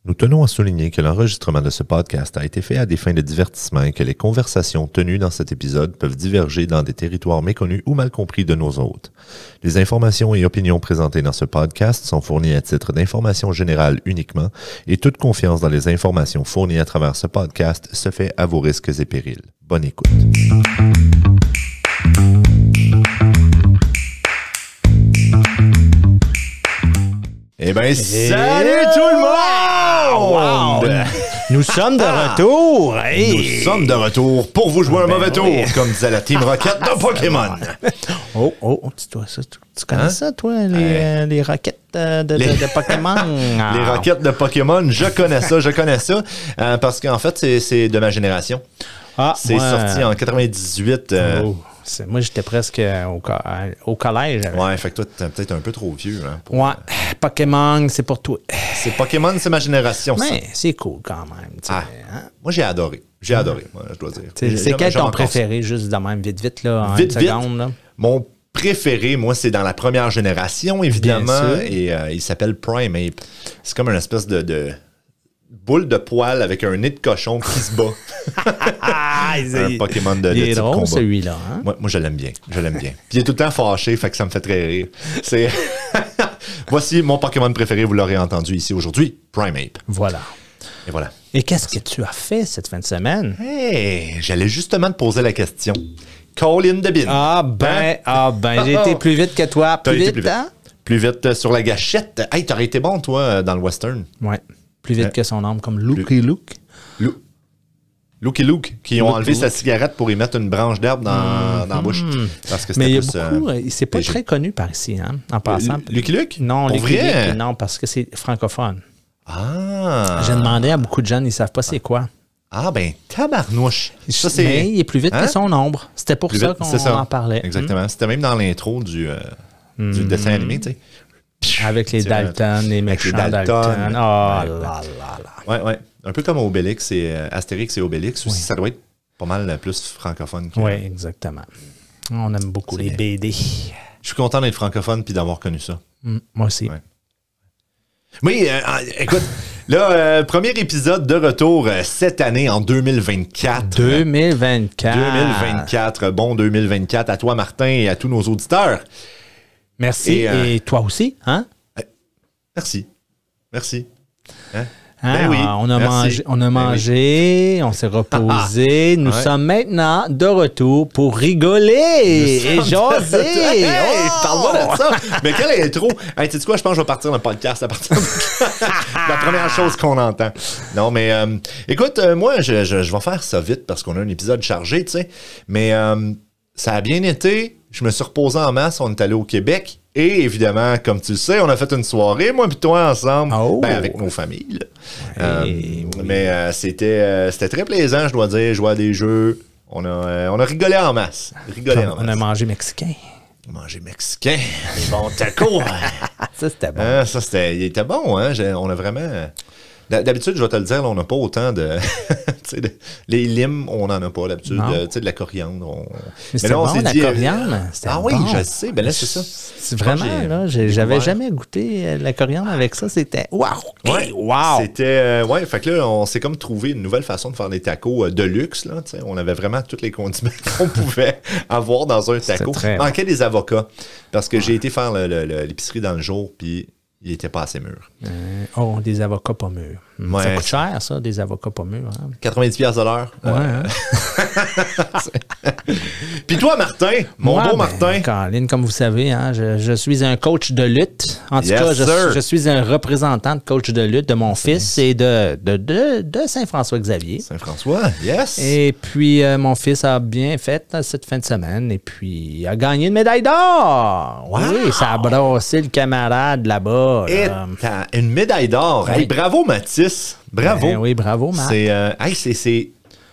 Nous tenons à souligner que l'enregistrement de ce podcast a été fait à des fins de divertissement et que les conversations tenues dans cet épisode peuvent diverger dans des territoires méconnus ou mal compris de nos hôtes. Les informations et opinions présentées dans ce podcast sont fournies à titre d'information générale uniquement et toute confiance dans les informations fournies à travers ce podcast se fait à vos risques et périls. Bonne écoute. Eh bien, salut tout le monde! Wow! Nous sommes de retour! Hey! Nous sommes de retour pour vous jouer un mauvais tour, comme disait la Team Rocket de Pokémon. Tu connais ça, toi, les roquettes de Pokémon? Les roquettes de Pokémon, je connais ça, parce qu'en fait, c'est de ma génération. C'est sorti en 98. Moi, j'étais presque au collège. Ouais, fait que toi, t'es peut-être un peu trop vieux. Hein, Pokémon, c'est pour toi. C'est Pokémon, c'est ma génération. Mais c'est cool quand même. Hein? Moi, j'ai adoré. Moi, je dois dire. C'est quel ton préféré, juste de même, vite, là, en une seconde? Là? Mon préféré, moi, c'est dans la première génération, évidemment, et il s'appelle Primeape. C'est comme une espèce de boule de poil avec un nez de cochon qui se bat. Un Pokémon de type drôle, combat. Celui-là. Hein? Moi, je l'aime bien. Puis il est tout le temps fâché, fait que ça me fait très rire. Voici mon Pokémon préféré, vous l'aurez entendu ici aujourd'hui, Primeape. Voilà. Et voilà. Et qu'est-ce que tu as fait cette fin de semaine? Hey, j'allais justement te poser la question. Colin de Bin. J'ai été plus vite que toi. Plus vite, hein? Plus vite sur la gâchette. Hey, t'aurais été bon, toi, dans le western. Ouais. Plus vite que son âme, comme Luke et Luke. Luke et Luke, qui ont enlevé sa cigarette pour y mettre une branche d'herbe dans la bouche. Parce que mais il y a plus, beaucoup, c'est pas très connu par ici, hein, en passant. Luke et Luke? Non, Luke et Luke, non, parce que c'est francophone. Ah! J'ai demandé à beaucoup de gens, ils savent pas c'est quoi. Ah, ben, tabarnouche! Ça, mais il est plus vite que son ombre. C'était pour ça qu'on en parlait. Exactement. C'était même dans l'intro du dessin animé, tu sais. Avec les Dalton, les méchants Dalton. Oh là là. Ouais. Un peu comme Obélix et Astérix et Obélix aussi, ça doit être pas mal plus francophone. Oui, exactement. On aime beaucoup les BD. Je suis content d'être francophone puis d'avoir connu ça. Moi aussi. Ouais. Oui, écoute, là, premier épisode de retour cette année en 2024. 2024. Bon 2024 à toi, Martin, et à tous nos auditeurs. Merci. Et toi aussi, hein? Merci. Hein? Ben oui, on a mangé, on s'est reposé. Nous sommes maintenant de retour pour rigoler et jaser. Hey, parle-moi de ça. Mais quelle intro. Hey, tu sais quoi, je pense que je vais partir le podcast à partir de la première chose qu'on entend. Non, mais écoute, moi, je vais faire ça vite parce qu'on a un épisode chargé, tu sais. Mais ça a bien été. Je me suis reposé en masse. On est allé au Québec. Et évidemment, comme tu le sais, on a fait une soirée, moi et toi, ensemble, avec nos familles. Oui. Mais c'était très plaisant, je dois dire, jouer à des jeux. On a rigolé en masse. On a mangé mexicain. Des bons tacos. Ça, c'était bon. Il était bon, hein? On a vraiment... D'habitude, je vais te le dire, là, on n'a pas autant de... les limes, on n'en a pas d'habitude. De la coriandre. Mais là, on s'est dit... coriandre, oui, je le sais. Ben là, c'est ça. C'est vraiment, là, j'avais jamais goûté la coriandre avec ça. C'était... Wow! C'était... fait que là, on s'est comme trouvé une nouvelle façon de faire des tacos de luxe. Là, on avait vraiment tous les condiments qu'on pouvait avoir dans un taco. Il manquait des avocats. Parce que j'ai été faire l'épicerie dans le jour, puis... il n'était pas assez mûr. Des avocats pas mûrs. Ça coûte cher, ça, des avocats pas mûrs. Hein? 90$ de l'heure. Ouais. Puis toi, Martin, beau Martin. Colin, comme vous savez, hein, je suis un coach de lutte. En tout cas, je suis un représentant de coach de lutte de mon fils et de Saint-François-Xavier. Saint-François, yes. Et puis, mon fils a bien fait cette fin de semaine et puis il a gagné une médaille d'or. Wow. Oui, ça a brassé le camarade là-bas. Et une médaille d'or. Oui. Hey, bravo, Mathis. Bravo. Oui, bravo, Matt.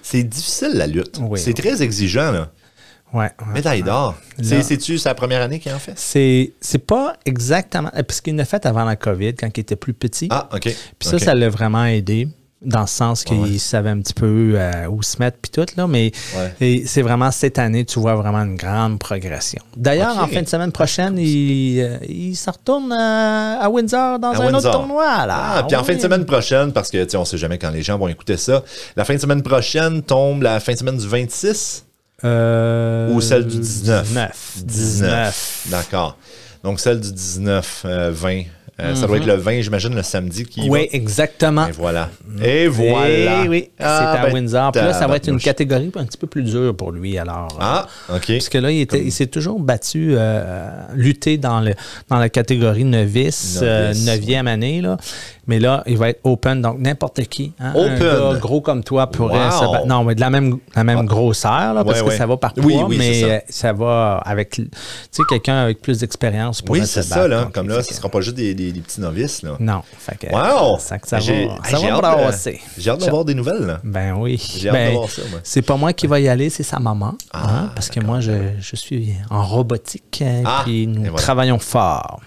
C'est difficile, la lutte. Oui, c'est très exigeant, là. Ouais. Médaille d'or. C'est-tu sa première année qu'il en fait? C'est pas exactement... Parce qu'il l'a fait avant la COVID, quand il était plus petit. Ah, OK. Puis ça l'a vraiment aidé. dans le sens qu'ils savaient un petit peu où se mettre puis tout, là, mais et c'est vraiment cette année, tu vois vraiment une grande progression. D'ailleurs, en fin de semaine prochaine, il se retourne à Windsor dans un autre tournoi. Là. Puis en fin de semaine prochaine, parce que on ne sait jamais quand les gens vont écouter ça, la fin de semaine prochaine tombe la fin de semaine du 26 ou celle du 19? 19. D'accord. Donc celle du 19, 20. Ça doit être le 20, j'imagine, le samedi qui Oui, exactement. Et voilà. Et voilà. Oui, c'est à Windsor. Puis là, ça va être une catégorie un petit peu plus dure pour lui. Alors, OK. Parce que là, il s'est toujours battu, lutté dans la catégorie novice 9e année. Là. Mais là, il va être open, donc n'importe qui. Hein, open. Un gars gros comme toi pourrait se battre. Non, mais de la même grosseur, là, parce que ça va par poids, mais ça va avec, tu sais, quelqu'un avec plus d'expérience pourrait se battre. Oui, c'est ça, là. Comme là, ce ne sera pas juste des petits novices, là. Non. Fait que, ça va brasser. J'ai hâte d'avoir des nouvelles, là. Ben oui. J'ai hâte d'avoir ça, moi. C'est pas moi qui va y aller, c'est sa maman. Parce que moi, je suis en robotique, puis nous travaillons fort.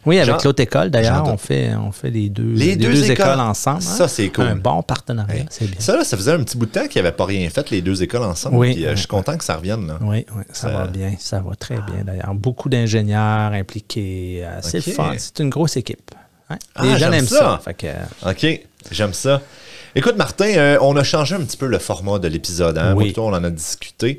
Oui, avec l'autre école, d'ailleurs, on fait les deux écoles ensemble. Ça, c'est cool. Un bon partenariat, c'est bien. Ça, là, ça faisait un petit bout de temps qu'ils n'avaient pas rien fait, les deux écoles ensemble. Oui, puis, je suis content que ça revienne. Là. Oui, ça va bien. Ça va très bien, d'ailleurs. Beaucoup d'ingénieurs impliqués. C'est le fun. C'est une grosse équipe. Hein? Les jeunes aiment ça. Fait que... OK, j'aime ça. Écoute, Martin, on a changé un petit peu le format de l'épisode. Hein? Oui. On en a discuté.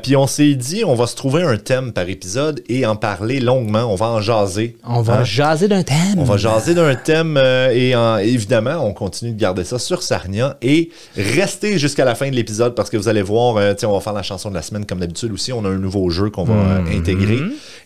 Puis on s'est dit, on va se trouver un thème par épisode et en parler longuement. On va en jaser. On va jaser d'un thème. On va jaser d'un thème évidemment, on continue de garder ça sur Sarnia et restez jusqu'à la fin de l'épisode parce que vous allez voir, on va faire la chanson de la semaine comme d'habitude aussi. On a un nouveau jeu qu'on va intégrer.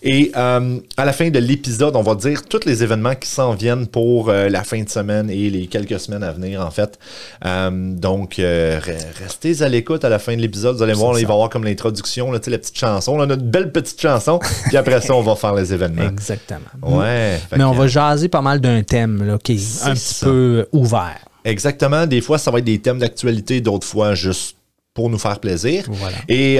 Et à la fin de l'épisode, on va dire tous les événements qui s'en viennent pour la fin de semaine et les quelques semaines à venir, en fait. Donc, restez à l'écoute à la fin de l'épisode. Vous allez voir, là, il va y avoir comme l'introduction, là, la petite chanson, là, notre belle petite chanson. Puis après ça, on va faire les événements. Exactement. Ouais. Mais on va jaser pas mal d'un thème là, qui est un petit peu ouvert. Exactement. Des fois, ça va être des thèmes d'actualité, d'autres fois, juste pour nous faire plaisir. Voilà. Et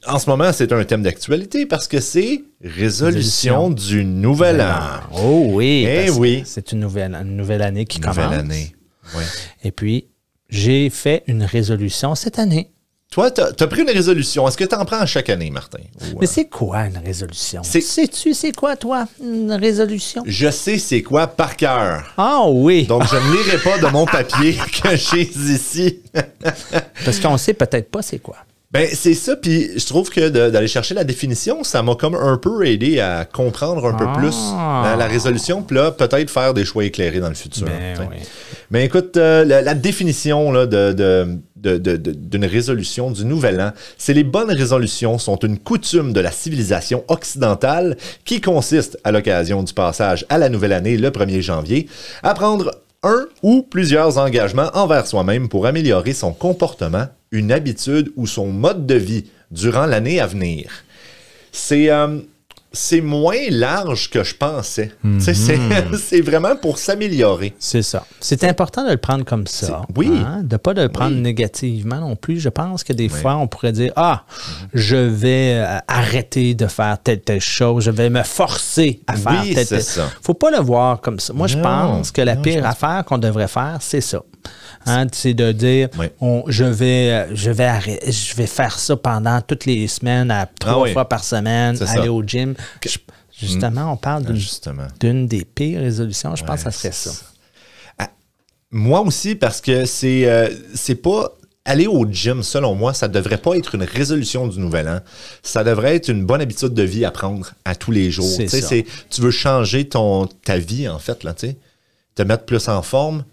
en ce moment, c'est un thème d'actualité parce que c'est résolution du nouvel an. Oh oui. Oui. C'est une nouvelle année qui commence. Nouvelle année. Oui. Et puis, j'ai fait une résolution cette année. Toi, t'as pris une résolution. Est-ce que tu en prends chaque année, Martin? Mais c'est quoi une résolution? Sais-tu c'est quoi, toi, une résolution? Je sais c'est quoi par cœur. Ah oui! Donc, je ne lirai pas de mon papier que j'ai ici. Parce qu'on sait peut-être pas c'est quoi. Ben, c'est ça, puis je trouve que d'aller chercher la définition, ça m'a comme un peu aidé à comprendre un peu plus la résolution, puis là, peut-être faire des choix éclairés dans le futur. Oui. Mais écoute, la définition là, d'une résolution du Nouvel An, c'est les bonnes résolutions sont une coutume de la civilisation occidentale qui consiste, à l'occasion du passage à la nouvelle année le 1er janvier, à prendre un ou plusieurs engagements envers soi-même pour améliorer son comportement, une habitude ou son mode de vie durant l'année à venir. C'est moins large que je pensais. C'est vraiment pour s'améliorer. C'est ça. C'est important de le prendre comme ça. Oui. Hein? De ne pas le prendre négativement non plus. Je pense que des fois, on pourrait dire, je vais arrêter de faire telle chose. Je vais me forcer à faire telle. Il ne faut pas le voir comme ça. Moi, je pense que la pire affaire qu'on devrait faire, c'est ça. Hein, c'est de dire, je vais faire ça pendant toutes les semaines, 3 fois par semaine, aller au gym. Justement, on parle d'une des pires résolutions. Je pense que ça serait ça. Moi aussi, parce que c'est pas... Aller au gym, selon moi, ça ne devrait pas être une résolution du Nouvel An. Ça devrait être une bonne habitude de vie à prendre à tous les jours. Tu veux changer ta vie, en fait, là, te mettre plus en forme.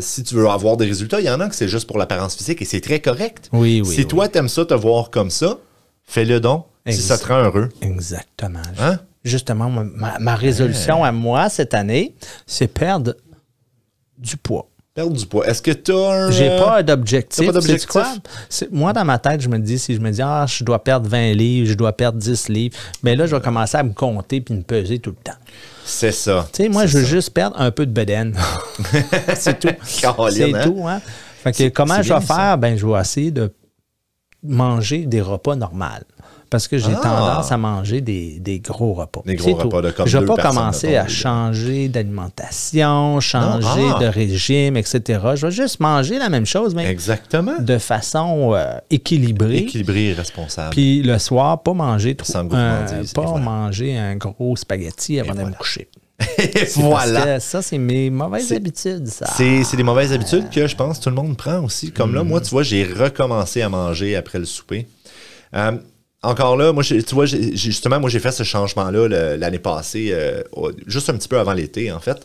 Si tu veux avoir des résultats, il y en a que c'est juste pour l'apparence physique et c'est très correct. Si toi, t'aimes ça, te voir comme ça, fais-le donc, si ça te rend heureux. Exactement. Hein? Justement, ma résolution à moi cette année, c'est perdre du poids. Perdre du poids. Est-ce que tu as un... J'ai pas d'objectif. C'est quoi? Moi, dans ma tête, je me dis, je dois perdre 20 livres, je dois perdre 10 livres, mais là, je vais commencer à me compter puis me peser tout le temps. C'est ça. Tu sais, moi, je veux juste perdre un peu de bedaine. C'est tout. C'est tout, hein? Fait que comment je vais faire? Ben, je vais essayer de manger des repas normaux. Parce que j'ai tendance à manger des gros repas. Des gros repas de comme je ne vais deux pas personnes, commencer à changer d'alimentation, changer de régime, etc. Je vais juste manger la même chose, mais de façon équilibrée. Équilibrée et responsable. Puis le soir, pas manger manger un gros spaghetti avant de me coucher. Voilà. Ça, c'est mes mauvaises habitudes. C'est des mauvaises habitudes que je pense que tout le monde prend aussi. Comme là, moi, tu vois, j'ai recommencé à manger après le souper. Encore là, moi, tu vois, justement, moi, j'ai fait ce changement-là l'année passée, juste un petit peu avant l'été, en fait.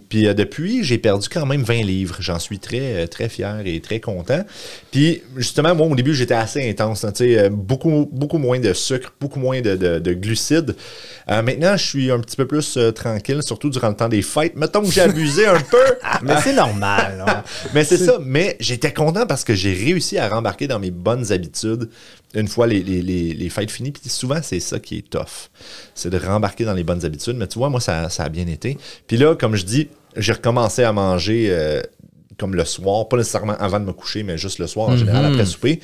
Puis depuis, j'ai perdu quand même 20 livres. J'en suis très, très fier et très content. Puis justement, moi, au début, j'étais assez intense. Hein, beaucoup, beaucoup moins de sucre, beaucoup moins de glucides. Maintenant, je suis un petit peu plus tranquille, surtout durant le temps des fêtes. Mettons que j'ai abusé un peu. Mais c'est normal. Hein. Mais c'est ça. Mais j'étais content parce que j'ai réussi à rembarquer dans mes bonnes habitudes une fois les fêtes finies. Puis souvent, c'est ça qui est tough. C'est de rembarquer dans les bonnes habitudes. Mais tu vois, moi, ça a bien été. Puis là, comme je dis, j'ai recommencé à manger comme le soir. Pas nécessairement avant de me coucher, mais juste le soir, en général, après souper.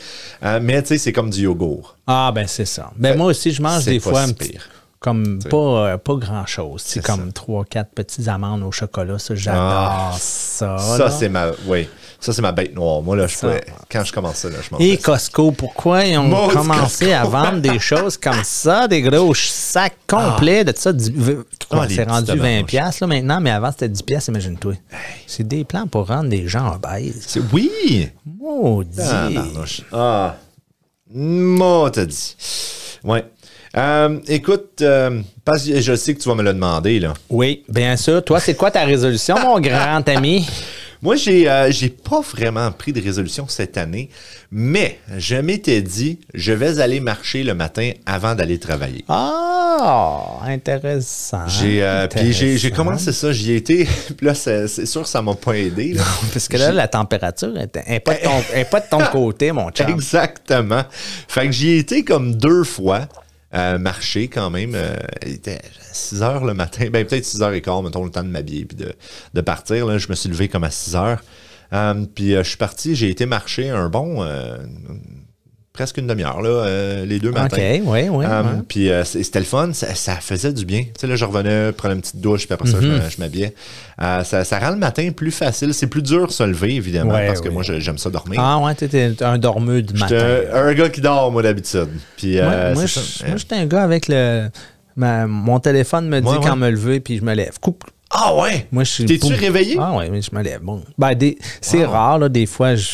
Mais tu sais, c'est comme du yogourt. Ah, ben c'est ça. Ben moi aussi, je mange des fois un petit... Comme pas grand-chose. C'est comme 3-4 petites amandes au chocolat. Ça, j'adore ça. Ça, c'est ma bête noire. Moi, là, quand je commence ça, là, je mange. Et Costco, pourquoi ils ont commencé à vendre des choses comme ça, des gros sacs complets de ça? C'est rendu 20$ là, maintenant, mais avant, c'était 10$, imagine-toi. Hey. C'est des plans pour rendre des gens obèses. Oui! Maudit! Moi, t'as dit. Ouais. Écoute, je sais que tu vas me le demander, là. Oui, bien sûr. Toi, c'est quoi ta résolution, mon grand ami? Moi, j'ai pas vraiment pris de résolution cette année, mais je m'étais dit, je vais aller marcher le matin avant d'aller travailler. Ah, intéressant. Puis j'ai commencé ça, j'y ai été, puis là, c'est sûr que ça m'a pas aidé. Là. Parce que là, la température n'est pas de ton côté, mon chum. Exactement. Fait que j'y ai été comme 2 fois. Marcher quand même. Il était 6 heures le matin, ben peut-être 6h15, mettons le temps de m'habiller puis de partir. Là, je me suis levé comme à 6 heures. Puis je suis parti, j'ai été marcher un bon presque une demi-heure, là, les 2 matins. OK, oui. Puis c'était le fun, ça faisait du bien. Tu sais, là, je revenais prendre une petite douche, puis après ça, je m'habillais. Ça rend le matin plus facile. C'est plus dur de se lever, évidemment, parce que moi, j'aime ça dormir. Ah ouais, t'étais un dormeux du matin. Un gars qui dort, moi, d'habitude. Puis, moi, j'étais un gars avec mon téléphone me dit quand me lever, puis je me lève. Coupe. Ah ouais? T'es-tu réveillé? Ah ouais, mais je me lève. Bon. Ben, c'est rare, là, des fois, je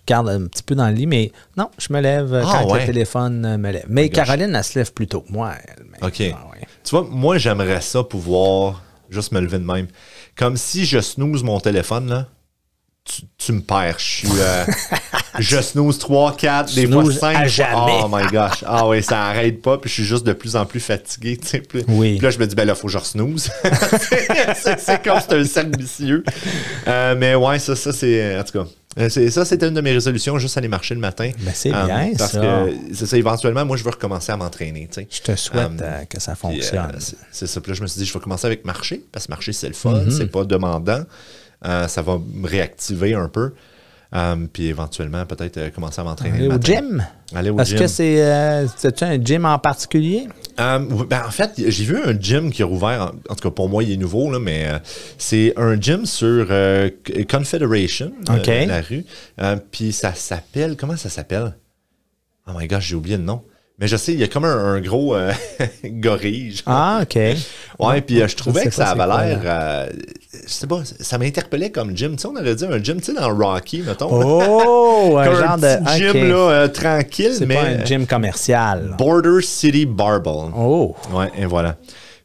garde un petit peu dans le lit, mais non, je me lève quand le téléphone me lève. Mais Caroline, elle se lève plus tôt. Moi, OK. Tu vois, moi, j'aimerais ça pouvoir juste me lever de même. Comme si je snooze mon téléphone, là, tu me perds. Je snooze 3, 4, des fois 5. À jamais. Oh my gosh. Ah oui, ça arrête pas, puis je suis juste de plus en plus fatigué. Tu sais, puis là, je me dis, ben là, faut que je snooze. C'est comme c'est un cercle vicieux. Mais ouais, ça c'est... En tout cas... Ça, c'était une de mes résolutions, juste aller marcher le matin. Ben c'est bien, parce ça. Que c'est ça, éventuellement, moi, je veux recommencer à m'entraîner. Tu sais. Je te souhaite que ça fonctionne. C'est ça. Puis là, je me suis dit, je vais commencer avec marcher, parce que marcher, c'est le fun, c'est pas demandant. Ça va me réactiver un peu. Puis éventuellement, peut-être commencer à m'entraîner. Aller au gym? Est-ce que c'est un gym en particulier? Ben, en fait, j'ai vu un gym qui a rouvert, en tout cas pour moi, il est nouveau, là, mais c'est un gym sur Confederation, la rue. Puis ça s'appelle, comment ça s'appelle? Oh my gosh, j'ai oublié le nom. Mais je sais, il y a comme un gros gorille. Genre. Ah, OK. Ouais, puis je trouvais que ça avait l'air... je sais pas, ça m'interpellait comme gym. Tu sais, on aurait dit un gym, tu sais, dans Rocky, mettons. Oh, un genre de... gym, là, tranquille, mais... C'est pas un gym commercial. Border City Barbell. Oh. Ouais, et voilà.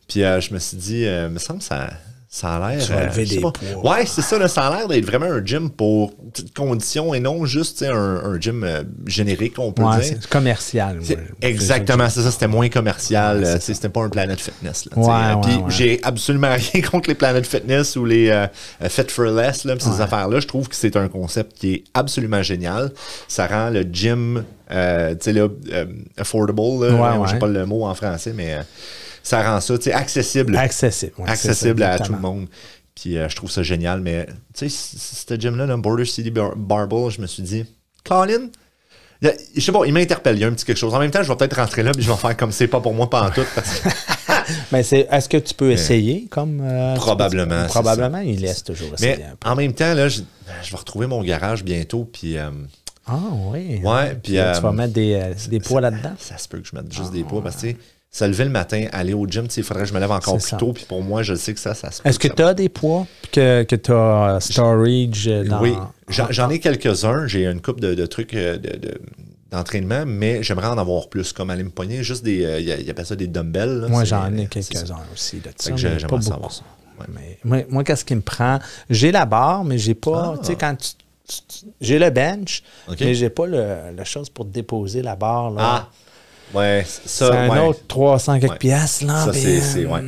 Puis je me suis dit, me semble que ça a l'air... Tu vas lever des poids. Ouais, c'est ça, là, ça a l'air d'être vraiment un gym pour petites conditions et non juste un gym générique, on peut dire. C'est commercial. Exactement, c'est ça, c'était moins commercial. C'était pas un Planet Fitness. Là, puis j'ai absolument rien contre les Planet Fitness ou les Fit for Less, là, ces affaires-là. Je trouve que c'est un concept qui est absolument génial. Ça rend le gym, tu sais, là, affordable. Là, je sais pas le mot en français, mais... ça rend ça, tu sais, accessible. Accessible à tout le monde. Puis je trouve ça génial. Mais, tu sais, ce gym-là, Border City Barbell, je me suis dit, Colin, Je sais pas, il m'interpelle, il y a un petit quelque chose. En même temps, je vais peut-être rentrer là, puis je vais faire comme c'est pas pour moi, pas en tout. Parce que... Mais est-ce que tu peux essayer comme. Probablement. Probablement, il laisse toujours essayer mais un peu. En même temps, là, je vais retrouver mon garage bientôt, puis. Ah oui. Ouais, puis. Tu vas mettre des poids là-dedans? Ça se peut que je mette juste des poids, parce que, se lever le matin, aller au gym, il faudrait que je me lève encore plus tôt, puis pour moi, je sais que ça se peut. Est-ce que tu as des poids, que tu as storage dans. Oui, j'en ai quelques-uns. J'ai une couple de trucs d'entraînement, mais j'aimerais en avoir plus, comme aller me pogner juste des. Il appelle ça des dumbbells. Là, moi, j'en ai quelques-uns aussi de ça. J'aimerais pas savoir ça. Ouais. Mais moi, qu'est-ce qui me prend? J'ai la barre, mais j'ai pas. Tu sais, quand j'ai le bench, mais j'ai pas la chose pour déposer la barre. Là. Ah! Ouais, ça, c'est un autre 300 quelques piastres, là. Ça, c'est ouais.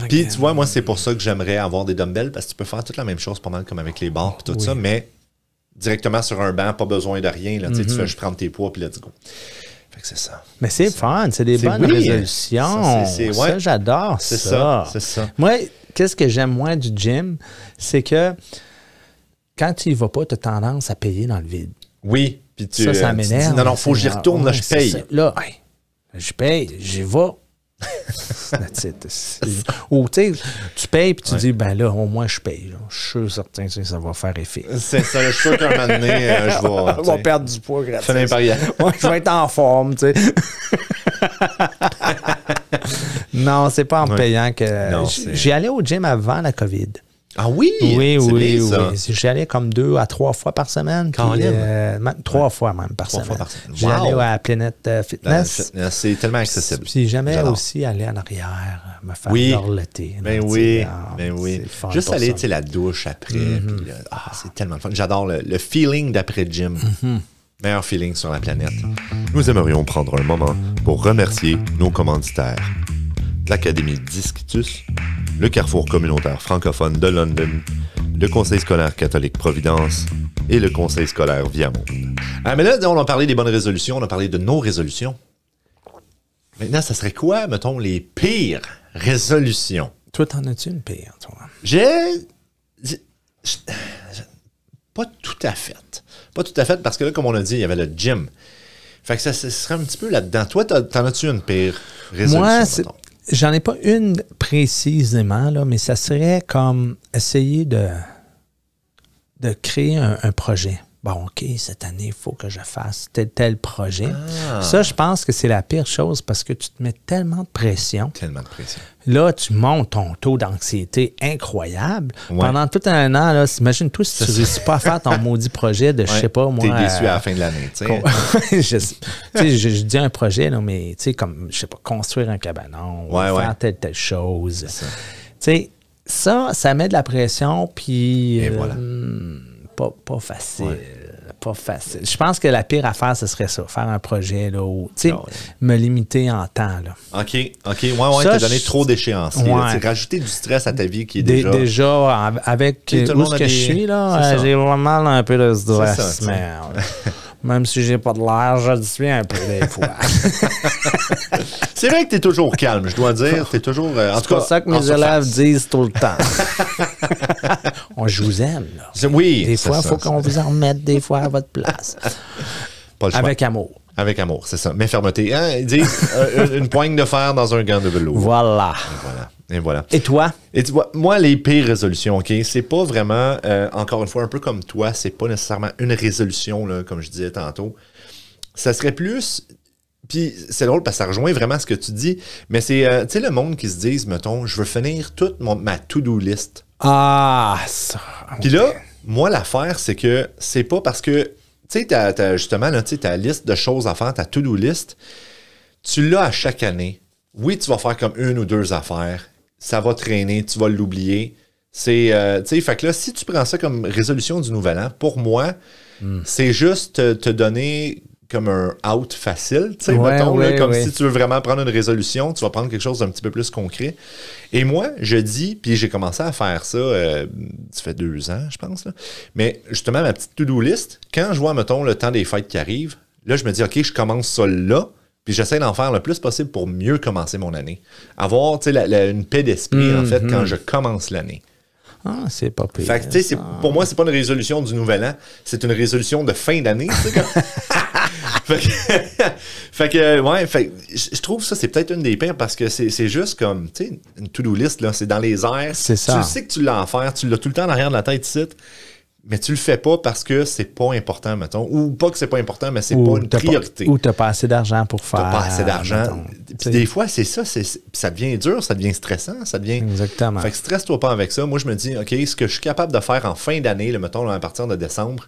Puis, tu vois, moi, c'est pour ça que j'aimerais avoir des dumbbells, parce que tu peux faire toute la même chose pas mal comme avec les barres et tout ça, mais directement sur un banc, pas besoin de rien. Là, tu fais juste prendre tes poids, puis let's go. Fait que c'est ça. Mais c'est fun, c'est des bonnes résolutions. Ça, j'adore ça. C'est ça. Moi, qu'est-ce que j'aime moins du gym, c'est que quand tu y vas pas, tu as tendance à payer dans le vide. Oui. Puis ça m'énerve. Non, faut que j'y retourne, là, je paye. Là, je paye, j'y vais. Ou tu sais, tu payes puis tu dis, ben là, au moins je paye. Là. Je suis sûr certain que ça va faire effet. C'est ça, je suis sûr qu'un moment donné, je vais perdre du poids gratuit. Je vais être en forme, tu sais. Non, c'est pas en payant que. J'y allais au gym avant la COVID. Ah oui? Oui. J'y allais comme 2 à 3 fois par semaine. 3 fois même par semaine. J'y allais à Planète Fitness. C'est tellement accessible. Puis jamais aussi aller en arrière, me faire dorloter. Ben oui. Juste aller, tu sais, la douche après. C'est tellement le fun. J'adore le feeling d'après-gym. Meilleur feeling sur la planète. Nous aimerions prendre un moment pour remercier nos commanditaires. L'Académie Discitus, le Carrefour communautaire francophone de London, le Conseil scolaire catholique Providence et le Conseil scolaire Viamonde. Mais là, on a parlé des bonnes résolutions, on a parlé de nos résolutions. Maintenant, ça serait quoi, mettons, les pires résolutions? Toi, t'en as-tu une pire, toi? Pas tout à fait. Pas tout à fait, parce que là, comme on a dit, il y avait le gym. Fait que ça serait un petit peu là-dedans. Toi, t'en as-tu une pire résolution? Moi, j'en ai pas une précisément, là, mais ça serait comme essayer de créer un projet. Bon, OK, cette année, il faut que je fasse tel projet. Ça, je pense que c'est la pire chose parce que tu te mets tellement de pression. Là, tu montes ton taux d'anxiété incroyable. Pendant tout un an, là, imagine-toi si tu ne réussis pas à faire ton maudit projet de, je sais pas, moi... T'es déçu à la fin de l'année, tu sais. je dis un projet, là, mais tu sais, comme, je sais pas, construire un cabanon, faire telle chose. Tu sais, ça met de la pression, puis... Et voilà. Pas facile. Pas facile. Je pense que la pire affaire, ce serait ça. Faire un projet, là, où, tu sais, me limiter en temps, là. OK. T'as donné trop d'échéanciers. Rajouter du stress à ta vie qui est déjà... Déjà, avec où ce que je suis, là, j'ai vraiment un peu de stress. Mais même si j'ai pas de l'air, je le suis un peu des fois. C'est vrai que t'es toujours calme, je dois dire. T'es toujours... en tout cas, c'est ça que mes élèves disent tout le temps. Je vous aime, là. Oui. Des fois, il faut qu'on vous en remette des fois à votre place. Pas le choix. Avec amour. Avec amour, c'est ça. Mais fermeté. Hein? Ils disent une poigne de fer dans un gant de velours. Voilà. Et voilà. Et toi? Et tu vois, moi, les pires résolutions, OK, c'est pas vraiment, encore une fois, un peu comme toi, c'est pas nécessairement une résolution, là, comme je disais tantôt. Ça serait plus... Puis c'est drôle parce que ça rejoint vraiment ce que tu dis, mais c'est, tu sais, le monde qui se dise, mettons, je veux finir toute ma to-do list. Ah, ça. Puis là, moi, l'affaire, c'est que c'est pas parce que, tu sais, t'as justement, là, ta liste de choses à faire, ta to-do list, tu l'as à chaque année. Oui, tu vas faire comme 1 ou 2 affaires, ça va traîner, tu vas l'oublier. C'est, tu sais, fait que là, si tu prends ça comme résolution du nouvel an, pour moi, c'est juste te donner comme un out facile, tu sais, mettons, là, comme si tu veux vraiment prendre une résolution, tu vas prendre quelque chose d'un petit peu plus concret. Et moi, je dis, puis j'ai commencé à faire ça, ça fait 2 ans, je pense, là. Mais justement, ma petite to-do list, quand je vois, mettons, le temps des fêtes qui arrive, là, je me dis, OK, je commence ça là, puis j'essaie d'en faire le plus possible pour mieux commencer mon année. Avoir, tu sais, une paix d'esprit, en fait, quand je commence l'année. Ah, c'est pas pire. Fait que, tu sais, pour moi, c'est pas une résolution du nouvel an, c'est une résolution de fin d'année, tu sais, comme... je trouve ça, c'est peut-être une des pires parce que c'est juste comme, tu sais, une to-do list, là, c'est dans les airs. C'est ça. Tu sais que tu l'as à faire, tu l'as tout le temps en arrière de la tête ici, mais tu le fais pas parce que c'est pas important, mettons. Ou pas que c'est pas important, mais c'est pas une priorité. Ou t'as pas assez d'argent pour faire. T'as pas assez d'argent. Puis des fois, c'est ça, ça devient dur, ça devient stressant, ça devient... Exactement. Fait que stresse-toi pas avec ça. Moi, je me dis, OK, ce que je suis capable de faire en fin d'année, mettons, là, à partir de décembre,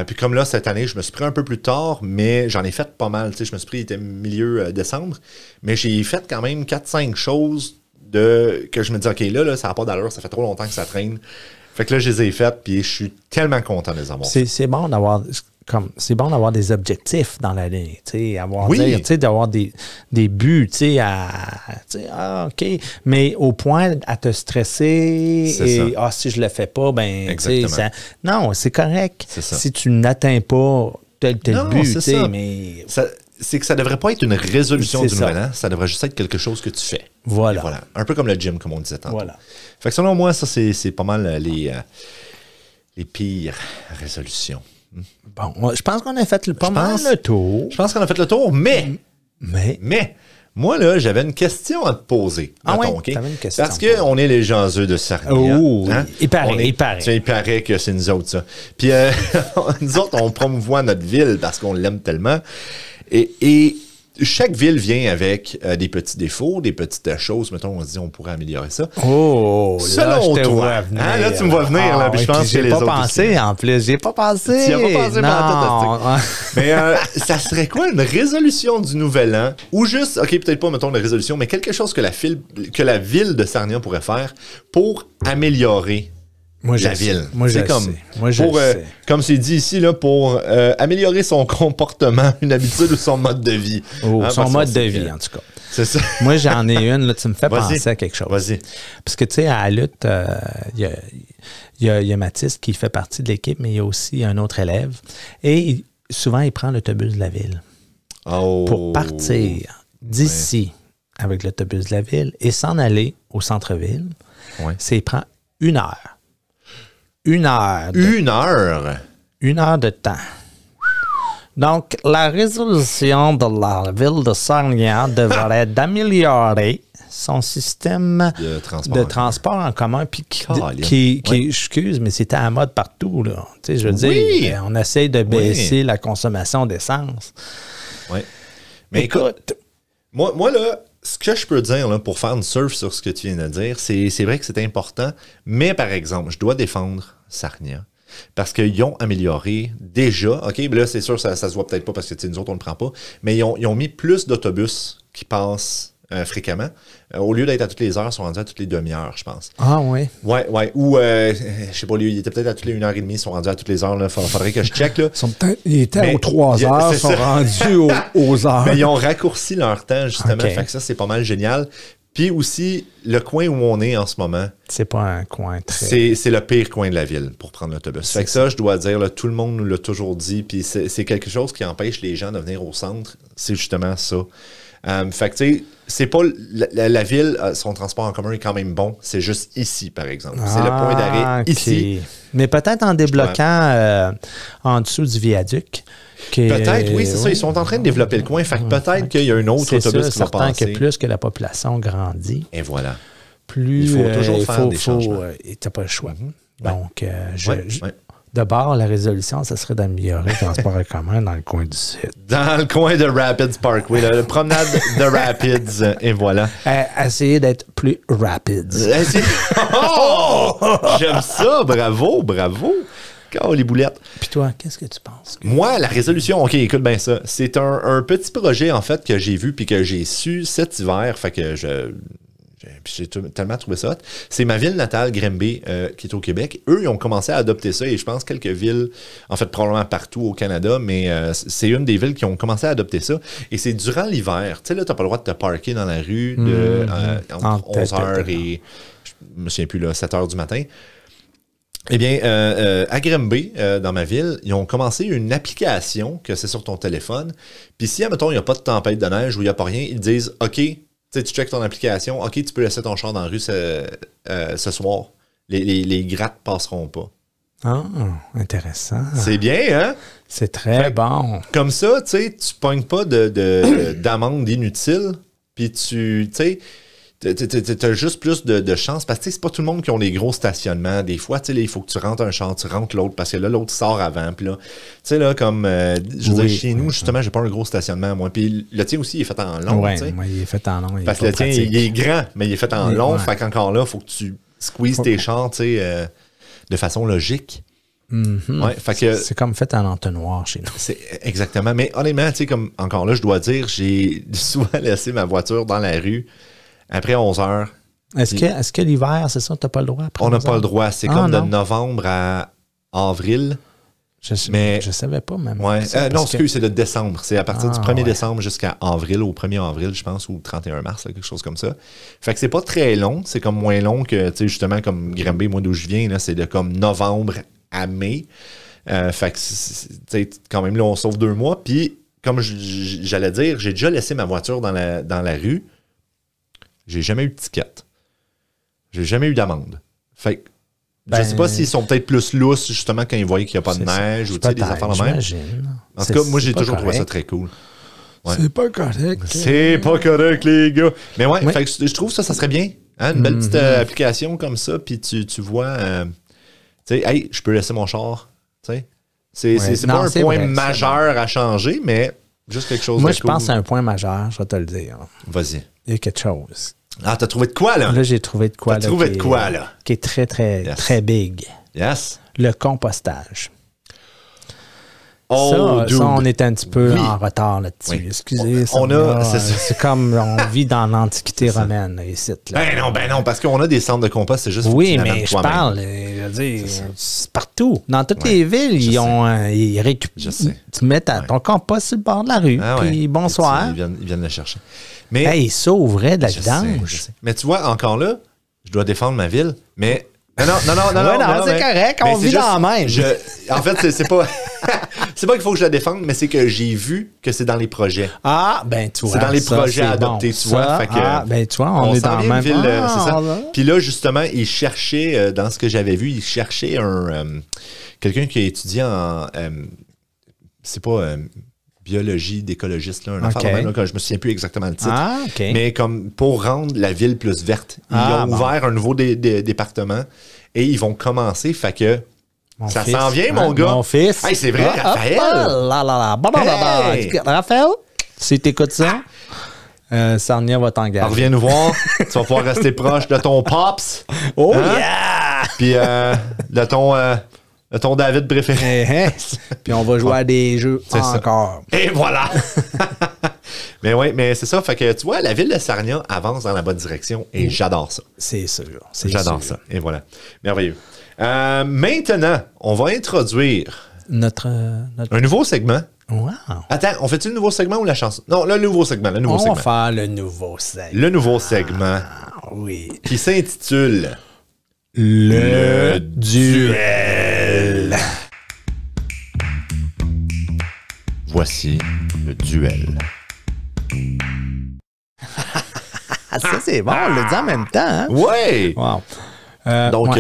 puis comme là, cette année, je me suis pris un peu plus tard, mais j'en ai fait pas mal. Tu sais, je me suis pris, il était milieu décembre, mais j'ai fait quand même 4-5 choses que je me dis, OK, là ça n'a pas d'allure, ça fait trop longtemps que ça traîne. Fait que là, je les ai faites, puis je suis tellement content de les avoir. C'est bon d'avoir... c'est bon d'avoir des objectifs dans l'année, tu sais, d'avoir des buts, tu sais, OK, mais au point à te stresser et si je le fais pas, ben, tu sais, non, c'est correct. Si tu n'atteins pas tel but, tu sais, mais... C'est que ça devrait pas être une résolution du nouvel an, ça devrait juste être quelque chose que tu fais. Voilà. Un peu comme le gym, comme on disait tantôt. Voilà. Fait que selon moi, ça, c'est pas mal les pires résolutions. Bon, je pense qu'on a fait pas mal le tour. Je pense qu'on a fait le tour, mais moi, là, j'avais une question à te poser. T'avais une question. Parce qu'on est les jaseux de Sarnia. Oh, hein? Il paraît. Il paraît que c'est nous autres, ça. Puis nous autres, on promouvoit notre ville parce qu'on l'aime tellement. Et chaque ville vient avec des petits défauts, des petites choses. Mettons, on se dit, on pourrait améliorer ça. Oh, selon là, toi, là, tu me vois venir, là, puis je pense que les autres... J'ai pas pensé, en plus. J'ai pas pensé. Tu n'y as pas pensé pendant tout. Mais ça serait quoi une résolution du Nouvel An? Ou juste, OK, peut-être pas, mettons, une résolution, mais quelque chose que la ville de Sarnia pourrait faire pour améliorer la ville. Moi, je sais. Comme c'est dit ici, là, pour améliorer son comportement, une habitude ou son mode de vie. Son mode de vie, en tout cas. C'est ça. Moi, j'en ai une, là, tu me fais penser à quelque chose. Vas-y. Parce que, tu sais, à la lutte, il y a Mathis qui fait partie de l'équipe, mais il y a aussi un autre élève. Et souvent, il prend l'autobus de la ville. Pour partir d'ici avec l'autobus de la ville et s'en aller au centre-ville. Il prend 1 heure. 1 heure. 1 heure? 1 heure de temps. Donc, la résolution de la ville de Sarnia devrait être d'améliorer son système de transport en commun, puis qui excuse, mais c'était à la mode partout, là. Tu sais, je veux dire, on essaie de baisser la consommation d'essence. Oui. Mais écoute, moi là, ce que je peux dire là, pour faire une surf sur ce que tu viens de dire, c'est vrai que c'est important, mais par exemple, je dois défendre Sarnia parce qu'ils ont amélioré déjà, OK, mais là, c'est sûr, ça se voit peut-être pas parce que nous autres, on ne le prend pas, mais ils ont mis plus d'autobus qui passent fréquemment. Au lieu d'être à toutes les heures, ils sont rendus à toutes les demi-heures, je pense. Ah oui? Oui. Ou, je sais pas, il était peut-être à toutes les 1h30, ils sont rendus à toutes les heures. Il faudrait que je check. Là. Ils étaient aux 3 heures, ils sont rendus aux heures. Mais ils ont raccourci leur temps, justement. Fait que ça, c'est pas mal génial. Puis aussi, le coin où on est en ce moment... C'est pas un coin très... C'est le pire coin de la ville pour prendre l'autobus. Fait que ça, je dois dire, là, tout le monde nous l'a toujours dit, puis c'est quelque chose qui empêche les gens de venir au centre. C'est justement ça. Fait que, tu sais, c'est pas... La ville, son transport en commun est quand même bon. C'est juste ici, par exemple. C'est le point d'arrêt ici. Mais peut-être en débloquant en dessous du viaduc... Peut-être, oui, c'est ça. Ils sont en train de développer le coin. Fait que peut-être qu'il y a un autre autobus qui va passer. Que plus que la population grandit, et voilà. Plus il faut toujours faire des changements. Tu n'as pas le choix. Donc, d'abord, la résolution, ça serait d'améliorer le transport en commun dans le coin du sud. Dans le coin de Rapids Parkway, la promenade de Rapids, et voilà. Essayer d'être plus rapids. Oh! J'aime ça. Bravo. Oh, les boulettes. Puis toi, qu'est-ce que tu penses? Moi, la résolution, OK, écoute bien ça. C'est un petit projet, en fait, que j'ai vu puis que j'ai su cet hiver. Fait que j'ai tellement trouvé ça hot. C'est ma ville natale, Grimby, qui est au Québec. Eux, ils ont commencé à adopter ça et je pense quelques villes, en fait, probablement partout au Canada, mais c'est une des villes qui ont commencé à adopter ça. Et c'est durant l'hiver. Tu sais, là, t'as pas le droit de te parker dans la rue entre 11h et, je me souviens plus, là, 7h du matin. Eh bien, à Grimby, dans ma ville, ils ont commencé une application que c'est sur ton téléphone. Puis si, admettons, il n'y a pas de tempête de neige ou il n'y a pas rien, ils disent « OK, tu checkes ton application, OK, tu peux laisser ton char dans la rue ce soir. Les grattes passeront pas. » Ah, intéressant. C'est bien, hein? C'est très bon. Comme ça, tu sais, tu pognes pas d'amende inutile, puis tu sais, t'as juste plus de chance, parce que c'est pas tout le monde qui ont des gros stationnements. Des fois, tu sais, il faut que tu rentres un char, tu rentres l'autre, parce que là, l'autre sort avant, puis là, tu sais, là, comme, je veux dire, chez nous, justement, j'ai pas un gros stationnement, moi, puis le tien aussi, il est fait en long, tu sais. Oui, il est fait en long. Parce que le tien, il est grand, mais il est fait en long, fait qu'encore là, il faut que tu squeezes tes chars, tu sais, de façon logique. Ouais, fait que c'est comme fait en entonnoir chez nous. C'est exactement. Mais honnêtement, tu sais, comme encore là, je dois dire, j'ai souvent laissé ma voiture dans la rue après 11 heures. Est-ce que l'hiver, c'est ça, tu n'as pas le droit après On n'a pas le droit. C'est comme de novembre à avril. Je savais pas même. Ouais. Non, c'est de décembre. C'est à partir du 1er décembre jusqu'à avril, au 1er avril, je pense, ou 31 mars, là, quelque chose comme ça. Fait que c'est pas très long. C'est comme moins long que, tu sais, justement, comme Granby, moi d'où je viens, là, c'est de comme novembre à mai. Fait que, tu sais, quand même, là, on sauve 2 mois. Puis, comme j'allais dire, j'ai déjà laissé ma voiture dans la rue. J'ai jamais eu de ticket. J'ai jamais eu d'amende. Fait que, je sais pas s'ils sont peut-être plus lousses, justement, quand ils voyaient qu'il n'y a pas de neige ou, tu sais, des affaires de même. En tout cas, moi, j'ai toujours trouvé ça très cool. Ouais. C'est pas correct. C'est pas correct, les gars. Mais ouais, fait que je trouve ça serait bien. Hein, une belle petite application comme ça, puis tu vois... tu sais, hey, je peux laisser mon char. Tu sais, c'est pas un point majeur à changer, mais juste quelque chose de cool. Moi, je pense que c'est un point majeur, je vais te le dire. Vas-y. Il y a quelque chose. Ah, t'as trouvé de quoi, là? Là, j'ai trouvé de quoi. T'as trouvé de quoi, là? Qui est très, très, très big. Yes. Le compostage. Oh, ça, on est un petit peu en retard là-dessus. Oui. Excusez. C'est comme on vit dans l'Antiquité romaine, ici. Là. Ben non, parce qu'on a des centres de compost, c'est juste... Oui, mais je parle, c'est partout. Dans toutes les villes, ils récupèrent. Je sais. Tu mets ton compost sur le bord de la rue, puis bonsoir. Ils viennent le chercher. Mais ils sauveraient de la vidange. Je sais. Mais tu vois, encore là, je dois défendre ma ville, mais... Non, c'est correct, on vit dans la même. En fait, c'est pas... c'est pas qu'il faut que je la défende, mais c'est que j'ai vu que c'est dans les projets. Ah, ben tu vois. C'est dans les projets à adopter, tu vois. Fait que, ben tu vois, on est dans la même ville. C'est ça. Puis là, justement, ils cherchaient, dans ce que j'avais vu, ils cherchaient quelqu'un qui a étudié en... c'est pas... biologie d'écologiste, là, un affaire même, là, je me souviens plus exactement le titre. Mais comme pour rendre la ville plus verte. Ils ont ouvert un nouveau département et ils vont commencer, fait que ça s'en vient, mon gars. Mon fils. Hey, c'est vrai, Raphaël. Raphaël, si t'écoutes ça, Sarnia va t'engager. Reviens nous voir. Tu vas pouvoir rester proche de ton Pops. Oh yeah! Puis de ton David préféré. Puis on va jouer à des jeux encore. Ça. Et voilà! Mais oui, mais c'est ça. Fait que tu vois, la ville de Sarnia avance dans la bonne direction et j'adore ça. C'est sûr. J'adore ça. Et voilà. Merveilleux. Maintenant, on va introduire un nouveau segment. Wow. Attends, on fait-tu le nouveau segment ou la chanson? Non, le nouveau segment. On va faire le nouveau segment. Le nouveau segment. Oui. Qui s'intitule Le duel. Voici le duel. Ça, c'est bon, on le dit en même temps. Hein? Oui! Wow. Donc,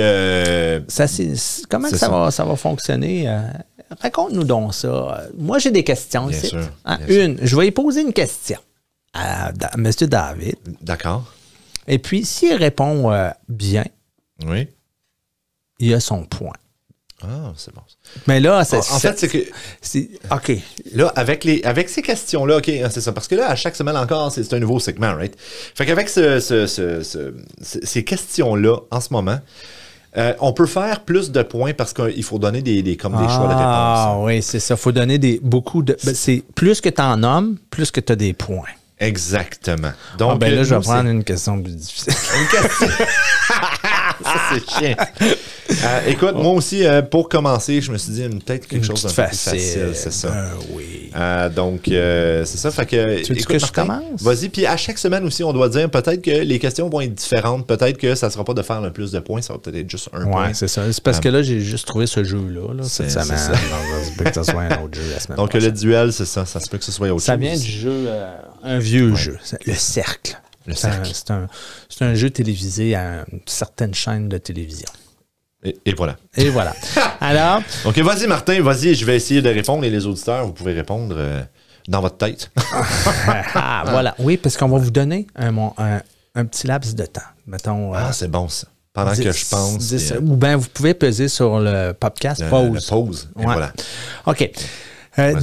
comment ça va fonctionner? Raconte-nous donc ça. Moi, j'ai des questions ici. Sûr, je vais y poser une question à M. David. D'accord. Et puis, s'il répond bien, oui, il a son point. Ah, c'est bon. Mais là, en fait, c'est que... OK. Là, avec ces questions-là, OK, c'est ça. Parce que là, à chaque semaine encore, c'est un nouveau segment, right? Fait qu'avec ces questions-là, en ce moment, on peut faire plus de points parce qu'il faut donner des choix de réponse. Ah, oui, c'est ça. Il faut donner beaucoup de... c'est plus que tu en nommes, plus que tu as des points. Exactement. Donc, là, je vais prendre une question plus difficile. Une question... Ça, c'est chiant. Écoute, moi aussi, pour commencer, je me suis dit peut-être quelque chose d'un peu plus facile, c'est ça. Oui. Donc, c'est ça. Fait que, tu veux que je commence? Vas-y. Puis à chaque semaine aussi, on doit dire peut-être que les questions vont être différentes. Peut-être que ça ne sera pas de faire le plus de points. Ça va peut-être être juste un point. Oui, c'est ça. C'est parce que là, j'ai juste trouvé ce jeu-là cette semaine. Ça se peut que ça soit un autre jeu la semaine Donc, prochaine. Le duel, c'est ça. Ça se peut que ce soit autre chose. Ça vient du jeu, un vieux jeu. Le cercle. C'est un jeu télévisé à une certaine chaîne de télévision. Et voilà. Et voilà. Alors... OK, vas-y, Martin, vas-y, je vais essayer de répondre. Et les auditeurs, vous pouvez répondre dans votre tête. Voilà. Oui, parce qu'on va vous donner un petit laps de temps. Mettons... c'est bon, ça. Pendant que je pense. Ou bien, vous pouvez peser sur le podcast pause. Le pause. Et voilà. OK.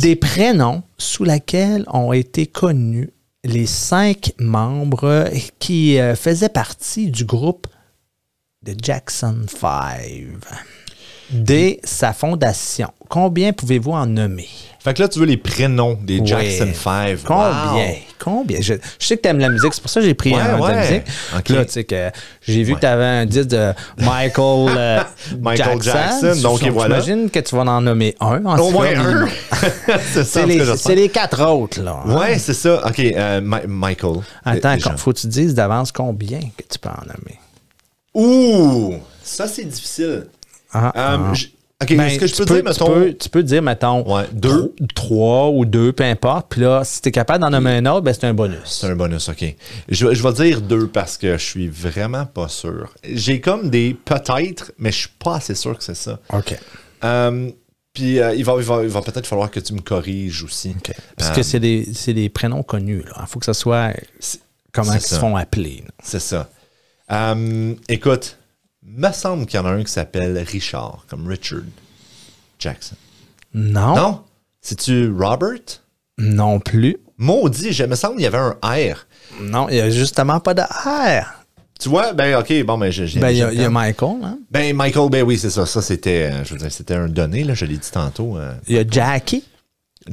Des prénoms sous lesquels ont été connus les 5 membres qui faisaient partie du groupe de Jackson 5 dès sa fondation. Combien pouvez-vous en nommer? Fait que là, tu veux les prénoms des Jackson 5. Combien? Wow. Combien? Je sais que tu aimes la musique, c'est pour ça que j'ai pris un de la musique. Okay. Là, tu sais que j'ai vu que tu avais un disque de Michael, Jackson. Donc, voilà. J'imagine que tu vas en nommer un. Au moins un. C'est les 4 autres, là. Hein? Ouais, c'est ça. OK, Michael. Attends, faut que tu dises d'avance combien que tu peux en nommer. Ouh! Ça, c'est difficile. OK, ben, est-ce que je peux dire, mettons... Tu peux dire, mettons, 2, 3 ou 2, peu importe. Puis là, si tu es capable d'en nommer un autre, ben c'est un bonus. C'est un bonus, OK. Je vais dire 2 parce que je suis vraiment pas sûr. J'ai comme des peut-être, mais je suis pas assez sûr que c'est ça. OK. Puis il va peut-être falloir que tu me corriges aussi. Okay. Parce que c'est des prénoms connus. Il faut que ça soit comment ils se font appeler. C'est ça. Écoute, me semble qu'il y en a un qui s'appelle Richard, comme Richard Jackson. Non. Non? C'est-tu Robert? Non plus. Maudit, me semble qu'il y avait un R. Non, il n'y a justement pas de R. Tu vois, ben OK, bon, ben il y a Michael, hein? Ben Michael, ben oui, c'est ça. Ça, c'était, je veux dire, c'était un donné, là, je l'ai dit tantôt. Il y a Jackie.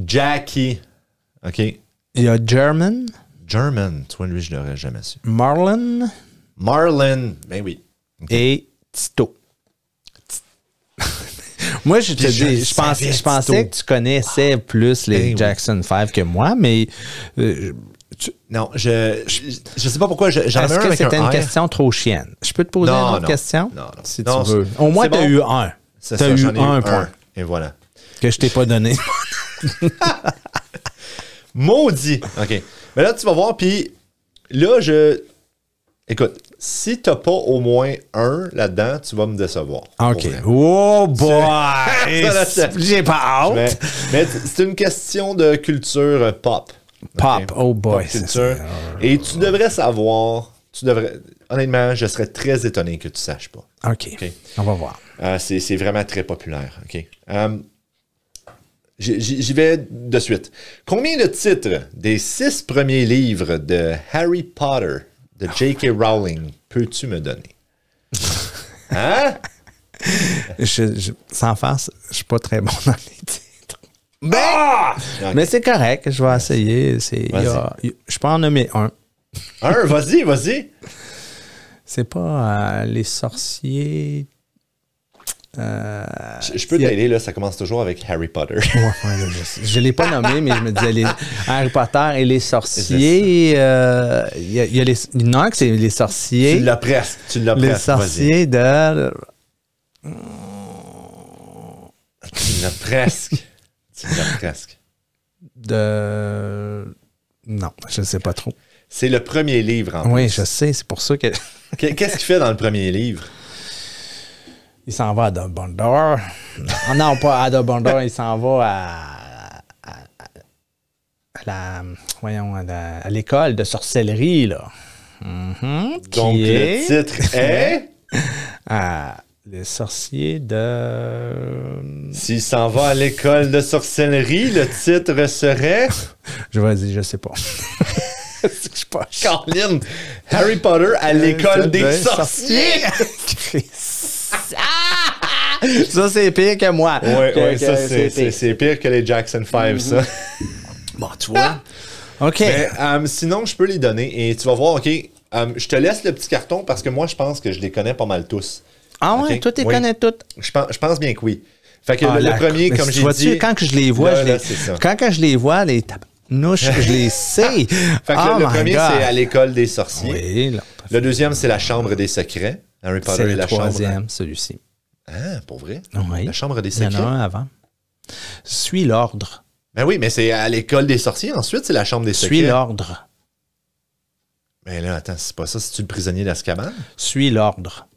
Jackie. OK. Il y a German. German. Toi, lui, je l'aurais jamais su. Marlon, ben oui. Okay. Et Tito. Moi, je pensais que tu connaissais plus les Jackson 5 que moi, mais... non, je sais pas pourquoi. Est-ce que c'était une question trop chienne? Je peux te poser une autre question? Non. Si tu veux. Au moins, tu as eu un. Tu as eu un point. Et voilà. Que je t'ai pas donné. Maudit. OK. Mais là, tu vas voir, puis là, écoute, si t'as pas au moins un là-dedans, tu vas me décevoir. OK. Oh boy! J'ai pas hâte. Mais c'est une question de culture pop. Pop, okay? Oh boy. Pop culture. Et tu devrais savoir, honnêtement, je serais très étonné que tu saches pas. OK. On va voir. C'est vraiment très populaire. OK. J'y vais de suite. Combien de titres des 6 premiers livres de Harry Potter de J.K. Rowling peux-tu me donner? Hein? Sans farce, je suis pas très bon dans les titres. Mais c'est correct, je vais essayer. Je peux en nommer un. Un? Vas-y. C'est pas les sorciers... je peux t'aider, là, ça commence toujours avec Harry Potter. Je ne l'ai pas nommé, mais je me disais Harry Potter et les sorciers. Il y en a un que c'est les sorciers. Tu l'as presque. Les sorciers de... Tu l'as presque. Non, je ne sais pas trop. C'est le premier livre, en plus. Oui, je sais, c'est pour ça que... Qu'est-ce qu'il fait dans le premier livre? Il s'en va à Dumbledore. Non, pas à Dumbledore, il s'en va à l'école de sorcellerie, là. Donc, le titre est... Les sorciers de... S'il s'en va à l'école de sorcellerie, le titre serait... Je vais dire, je sais pas. Je pas. Caroline, Harry Potter à l'école des sorciers. Ça, c'est pire que moi. Oui, ça, c'est pire que les Jackson 5, ça. Bon, tu vois. OK. Mais, sinon, je peux les donner et tu vas voir, OK, je te laisse le petit carton parce que moi, je pense que je les connais pas mal tous. Ah ouais, okay? Toi, tu les connais toutes? Je pense bien que oui. Fait que le premier, comme j'ai dit... Quand que je les vois, quand je les vois, les tapnouches, je les sais. Fait que le premier, c'est à l'école des sorciers. Oui. Là, le deuxième, c'est la chambre des secrets. Harry Potter et la chambre... C'est le troisième, celui-ci. Ah, pour vrai? Oui. La chambre des secrets. Il y en a un avant. Suis l'ordre. Ben oui, mais c'est à l'école des sorciers. Ensuite, c'est la chambre des secrets. Suis l'ordre. Ben là, attends, c'est pas ça. C'est-tu le prisonnier d'Azkaban? Suis l'ordre.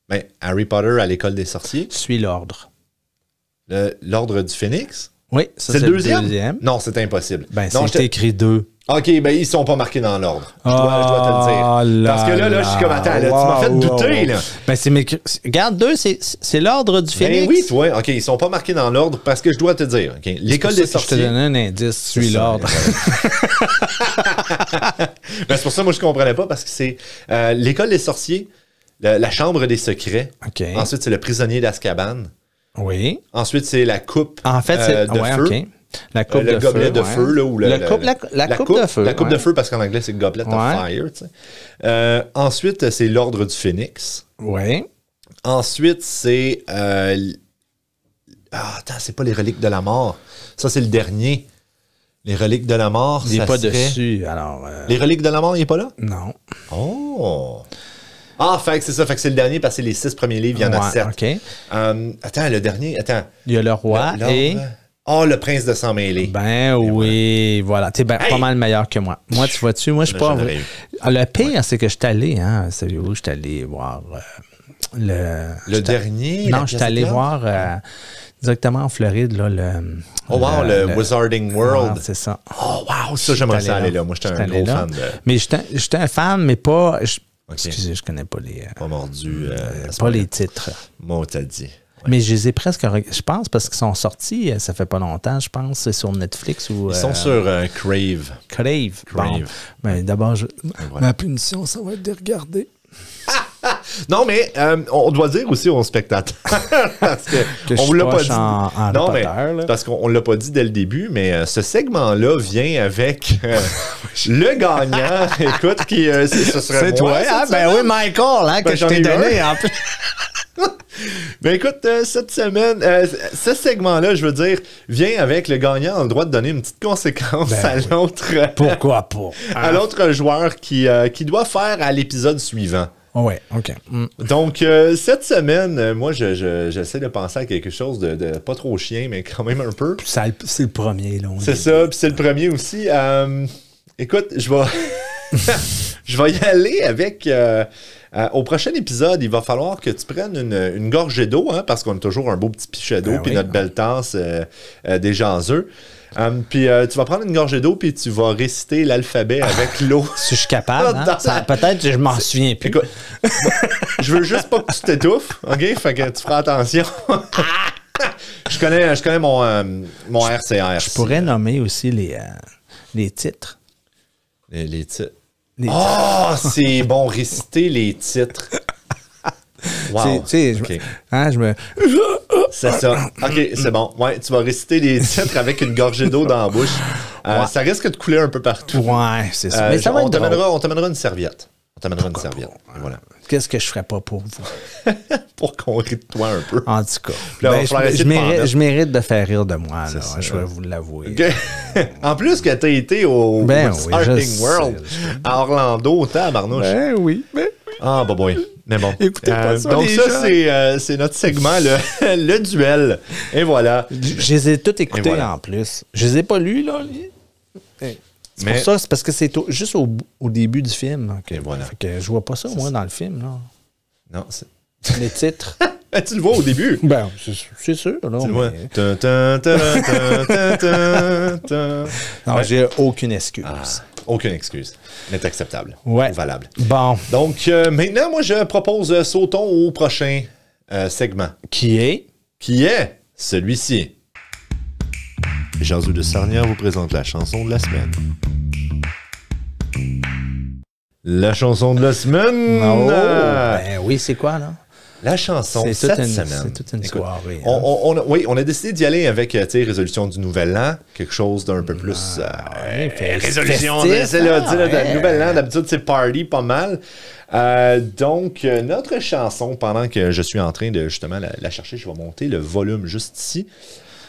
Ben, Harry Potter à l'école des sorciers. Suis l'ordre. L'ordre du Phénix? Oui, ça c'est le deuxième. Non, c'est impossible. Ben, c'est écrit 2. OK, ben ils sont pas marqués dans l'ordre. Je dois te le dire. Parce que là, je suis comme, attends, là, tu m'as fait douter, là. Ben, regarde, 2, c'est l'ordre du Phénix. Ben oui, toi. OK, ils sont pas marqués dans l'ordre parce que je dois te dire. OK, l'école des sorciers. Je te donnais un indice, suis l'ordre. Ben, c'est pour ça, moi, je comprenais pas parce que c'est l'école des sorciers, la chambre des secrets. OK. Ensuite, c'est le prisonnier d'Azkaban. Oui. Ensuite, c'est la coupe en fait, c'est de feu. OK. La coupe le gobelet de feu, là, ou la coupe de feu. La coupe de feu, parce qu'en anglais, c'est Goblet of Fire. Tu sais. Ensuite, c'est l'ordre du Phénix. Oui. Ensuite, c'est... attends, c'est pas les reliques de la mort. Ça, c'est le dernier. Les reliques de la mort, il n'est pas dessus, alors... Les reliques de la mort, il n'est pas là? Non. Oh! Ah, fait que c'est ça. Fait que c'est le dernier parce que les 6 premiers livres, il y en a 7. OK. Attends, le dernier, Il y a le roi et... le prince de sang mêlé. Ben oui, voilà. Tu es pas mal meilleur que moi. Moi, tu vois-tu, moi, je suis pas... Le pire, c'est que je suis allé, savez-vous, je suis allé voir le dernier? Non, je suis allé voir directement en Floride, là, le Wizarding World. C'est ça. Oh, wow, ça, j'aimerais ça aller là. Moi, j'étais un gros fan de... Mais j'étais un fan, mais pas... Excusez, je connais pas les... Pas mordu. pas les titres. Moi, t'as dit. Mais je les ai presque... Je pense, parce qu'ils sont sortis, ça fait pas longtemps, je pense. C'est sur Netflix ou... Ils sont sur Crave. Crave. Bon. Ben, d'abord, ma punition, ça va être de regarder. Non, mais on doit dire aussi aux spectateurs parce que on l'a pas dit. Non, mais parce qu'on l'a pas dit dès le début, mais ce segment-là vient avec le gagnant. Écoute, qui ce serait c'est toi, hein? Ben oui, Michael, que je t'ai donné en plus. Ben écoute, cette semaine, ce segment-là, je veux dire, vient avec le gagnant a le droit de donner une petite conséquence à l'autre. Pourquoi pas? À l'autre joueur qui doit faire à l'épisode suivant. Oui, OK. Donc, cette semaine, moi, j'essaie de penser à quelque chose de pas trop chien, mais quand même un peu. C'est le premier, là. C'est ça, puis c'est le premier aussi. Écoute, je vais y aller avec... au prochain épisode, il va falloir que tu prennes une gorgée d'eau, parce qu'on a toujours un beau petit pichet d'eau, puis notre belle tasse des jaseux. Puis tu vas prendre une gorgée d'eau, puis tu vas réciter l'alphabet avec l'eau. Si je suis capable, peut-être que je m'en souviens plus. Écoute, je veux juste pas que tu t'étouffes, OK? Fait que tu feras attention. Je connais mon RCR. Je pourrais nommer aussi les titres. Les titres. C'est bon, réciter les titres. Wow. Okay. C'est ça. OK, c'est bon. Ouais, tu vas réciter les titres avec une gorgée d'eau dans la bouche. Ça risque de couler un peu partout. Ouais, c'est ça. Mais ça va on t'amènera une serviette. On t'amènera une serviette. Voilà. Qu'est-ce que je ferais pas pour vous? Pour qu'on rit de toi un peu. En tout cas. Là, je mérite de faire rire de moi. Là, je vais vous l'avouer. Okay. En plus que tu as été au Wizarding World à Orlando, tabarnouche. Ben oui. Ah, bah boy. Mais bon. Écoutez pas ça, donc ça, c'est notre segment, le duel. Et voilà. Je les ai tous écoutés en plus. Je les ai pas lus, là. C'est pour ça, c'est parce que c'est juste au début du film. Okay, voilà. Fait que je vois pas ça, moi, dans le film. Là. Non, c'est... Les titres. Tu le vois au début. Ben, c'est sûr. Là, tu le vois. Non, j'ai aucune excuse. Aucune excuse. N'est acceptable. Ouais. Ou valable. Bon. Donc, maintenant, moi, je propose sautons au prochain segment. Qui est celui-ci. Jasou de Sarnière vous présente la chanson de la semaine. La chanson de la semaine! Oh, ben oui, c'est quoi, là? La chanson cette semaine. C'est toute une soirée. On a décidé d'y aller avec, résolution du Nouvel An, quelque chose d'un peu plus... résolution, c'est le Nouvel An, d'habitude, c'est party pas mal. Donc, notre chanson, pendant que je suis en train de, justement, la chercher, je vais monter le volume juste ici.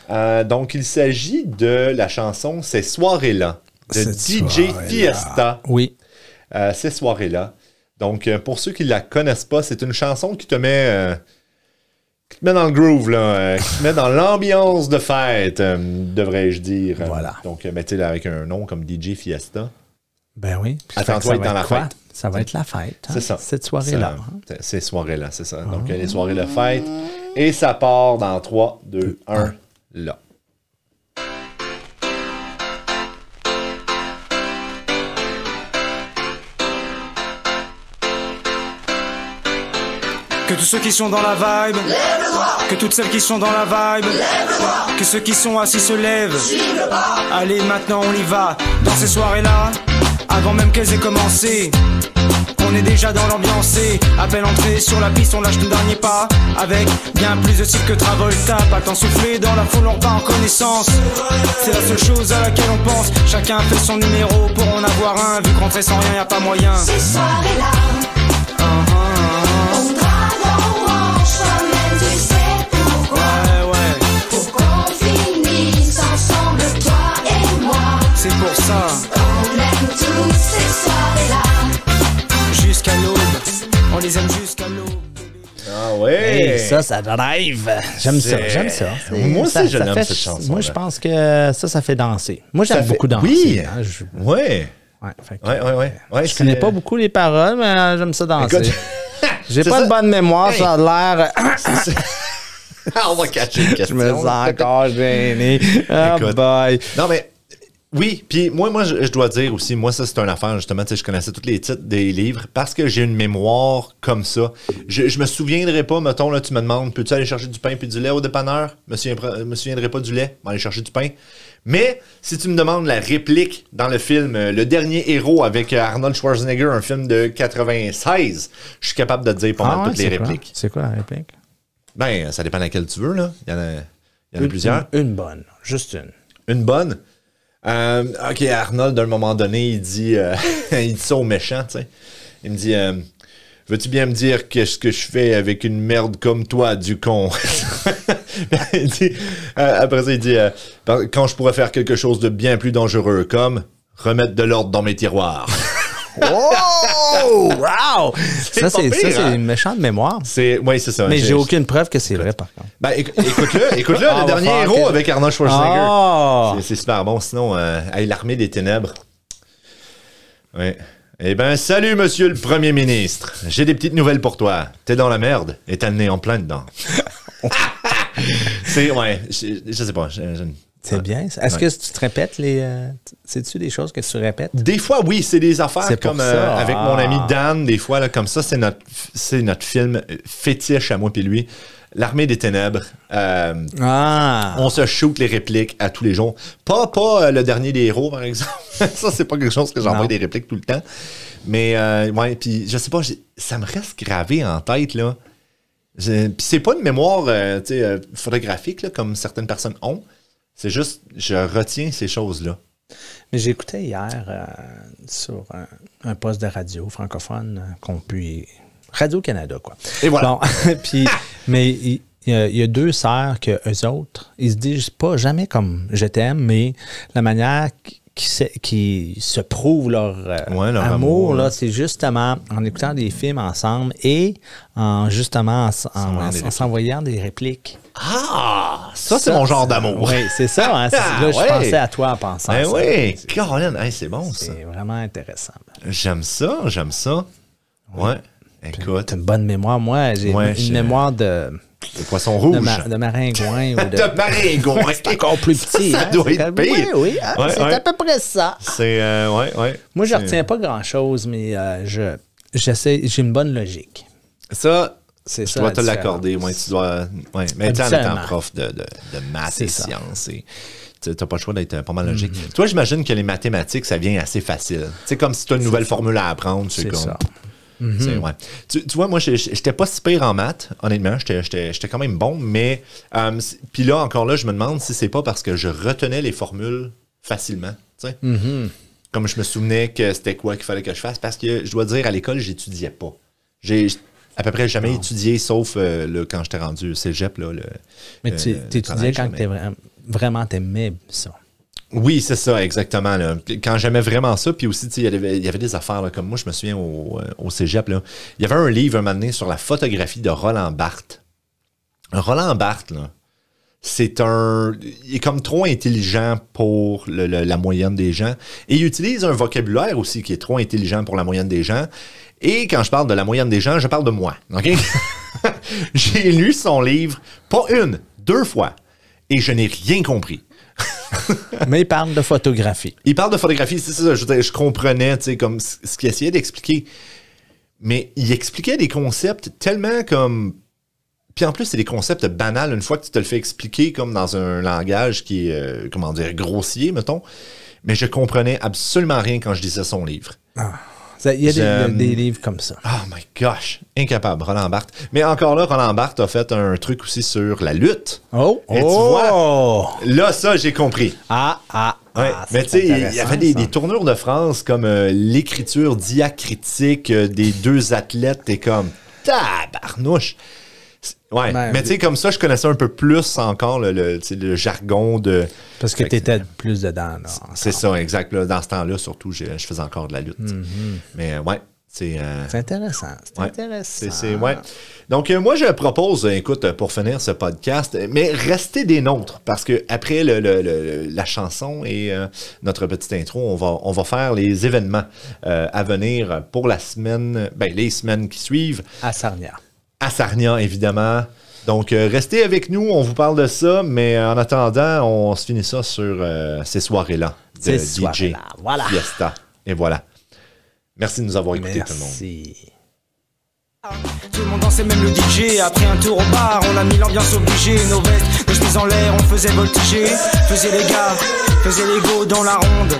Donc, il s'agit de la chanson « Ces soirées-là » de DJ Fiesta. Oui. Ces soirées-là. Donc, pour ceux qui ne la connaissent pas, c'est une chanson qui te met dans le groove, là, qui te met dans l'ambiance de fête, devrais-je dire. Voilà. Donc, avec un nom comme DJ Fiesta. Ben oui. Attends-toi à être dans la fête. Ça va être la fête. Hein? C'est ça. Cette soirée-là. Ces soirées-là, c'est ça. Donc, les soirées de fête. Et ça part dans 3, 2, 1, là. Que tous ceux qui sont dans la vibe, que toutes celles qui sont dans la vibe, que ceux qui sont assis se lèvent. Allez, maintenant on y va. Dans ces soirées-là, avant même qu'elles aient commencé, on est déjà dans l'ambiance. À peine entré sur la piste, on lâche le dernier pas. Avec bien plus de style que Travolta. Pas le temps soufflé dans la foule, on part en connaissance. C'est la seule chose à laquelle on pense. Chacun fait son numéro pour en avoir un. Vu que rentrer sans rien, y a pas moyen. Ces soirées-là, on drague, on range, toi-même tu sais pourquoi. Ouais. Pour qu'on finisse ensemble, toi et moi. C'est pour ça. On aime toutes ces soirées-là. Jusqu'à l'aube, on les aime jusqu'à l'aube. Ah ouais! Hey, ça drive. J'aime ça. Moi aussi, je l'aime, cette chanson. Moi, je pense que ça fait danser. Moi, j'aime beaucoup danser. Oui! Hein, Ouais. Je connais pas beaucoup les paroles, mais j'aime ça danser. Écoute, j'ai pas de bonne mémoire, ça a l'air... On va catcher une question. Je me sens encore gêné. Oh boy. Non, mais... Oui, puis moi je dois dire aussi, moi, ça, c'est une affaire, justement, tu sais, je connaissais tous les titres des livres parce que j'ai une mémoire comme ça. Je me souviendrai pas, mettons, là, tu me demandes, peux-tu aller chercher du pain puis du lait au dépanneur? Je me souviendrai pas du lait, aller chercher du pain. Mais si tu me demandes la réplique dans le film Le Dernier Héros avec Arnold Schwarzenegger, un film de 96, je suis capable de te dire pas mal toutes les répliques. C'est quoi la réplique? Ben, ça dépend de laquelle tu veux, là. Il y en a plusieurs. Une bonne, juste une. Une bonne? OK, Arnold, à un moment donné, il dit ça au méchant, tu sais. Il me dit, veux-tu bien me dire qu'est-ce que je fais avec une merde comme toi, du con? Il dit, après ça, il dit, quand je pourrais faire quelque chose de bien plus dangereux, comme remettre de l'ordre dans mes tiroirs. Oh! Wow! Ça, c'est une méchante mémoire. Oui, c'est ça. Mais j'ai aucune preuve que c'est vrai, par contre. Ben, écoute-le, Le Dernier Héros avec Arnold Schwarzenegger. Oh! C'est super bon. Sinon, l'Armée des Ténèbres. Oui. Eh ben, salut, monsieur le Premier ministre. J'ai des petites nouvelles pour toi. T'es dans la merde et t'as le nez en plein dedans. Je sais pas. C'est bien. Est-ce que tu te répètes c'est-tu des choses que tu répètes? Des fois, oui, c'est des affaires comme avec mon ami Dan, des fois, là, comme ça, c'est notre film fétiche à moi puis lui. L'Armée des Ténèbres. On se shoot les répliques à tous les jours. Pas Le Dernier des Héros, par exemple. Ça, c'est pas quelque chose que j'envoie des répliques tout le temps. Mais, puis je sais pas, ça me reste gravé en tête, là. Puis c'est pas une mémoire photographique, là, comme certaines personnes ont. C'est juste, je retiens ces choses-là. Mais j'écoutais hier sur un poste de radio francophone Radio-Canada, quoi. Et voilà. Bon, puis, mais il y a deux sœurs que eux autres, ils se disent pas jamais comme je t'aime, mais la manière qui se prouvent leur amour, là, c'est justement en écoutant des films ensemble et en s'envoyant des répliques. Ah! Ça, c'est mon genre d'amour. Oui, c'est ça. Hein, là, je pensais à toi en pensant ça. Oui, Caroline, c'est bon, ça. C'est vraiment intéressant. J'aime ça. Ouais. Écoute. T'as une bonne mémoire. Moi, j'ai une mémoire de poisson rouge. De maringouin. Ou de maringouin. C'est encore plus petit. Ça doit être pire. Oui. C'est à peu près ça. C'est, Moi, je retiens pas grand-chose, mais j'ai une bonne logique. Ça, je dois te l'accorder. Ouais, tu dois. Ouais. Mais tu en étant prof de maths et sciences. Tu n'as pas le choix d'être pas mal logique. Toi, j'imagine que les mathématiques, ça vient assez facile. C'est comme si tu as une nouvelle formule à apprendre. C'est comme ça. Tu vois, moi, j'étais pas si pire en maths, honnêtement. J'étais quand même bon, mais puis là, encore là, je me demande si c'est pas parce que je retenais les formules facilement. Comme je me souvenais que c'était quoi qu'il fallait que je fasse, parce que je dois dire, à l'école, j'étudiais pas. J'ai à peu près jamais étudié, sauf quand j'étais rendu au cégep. Là, mais tu étudiais quand vraiment t'aimais ça. Oui, c'est ça, exactement. Là. Quand j'aimais vraiment ça, puis aussi, il y avait des affaires, là, comme moi, je me souviens au cégep, là, il y avait un livre un moment donné sur la photographie de Roland Barthes. Roland Barthes, là, il est comme trop intelligent pour la moyenne des gens. Et il utilise un vocabulaire aussi qui est trop intelligent pour la moyenne des gens. Et quand je parle de la moyenne des gens, je parle de moi. OK? J'ai lu son livre, pas 1, 2 fois. Et je n'ai rien compris. Mais il parle de photographie. Il parle de photographie, c'est ça. Je comprenais, tu sais, comme ce qu'il essayait d'expliquer. Mais il expliquait des concepts tellement comme... Puis en plus, c'est des concepts banals une fois que tu te le fais expliquer comme dans un langage qui est, comment dire, grossier, mettons. Mais je comprenais absolument rien quand je lisais son livre. Il y a des livres comme ça. Oh my gosh, incapable, Roland Barthes. Mais encore là, Roland Barthes a fait un truc aussi sur la lutte. Et tu vois, là, ça, j'ai compris. Ouais. Mais tu sais, il y avait des tournures de phrases comme l'écriture diacritique des deux athlètes. T'es comme, tabarnouche. Ouais, mais tu sais, comme ça, je connaissais un peu plus encore le jargon de... Parce que tu étais plus dedans. C'est ça, exact. Là, dans ce temps-là, surtout, je faisais encore de la lutte. Mais ouais, c'est... C'est intéressant. C'est intéressant. Ouais. Donc, moi, je propose, écoute, pour finir ce podcast, mais restez des nôtres, parce que après la chanson et notre petite intro, on va faire les événements à venir pour la semaine, les semaines qui suivent. À Sarnia. À Sarnia, évidemment. Donc, restez avec nous, on vous parle de ça, mais en attendant, on se finit ça sur ces soirées-là de DJ Fiesta. Et voilà. Merci de nous avoir écoutés, tout le monde. Merci. Tout le monde dansait, même le DJ. Après un tour au bar, on a mis l'ambiance obligée. Nos vestes, nos chemises en l'air, on faisait voltiger. Faisait les gars, faisait les go dans la ronde.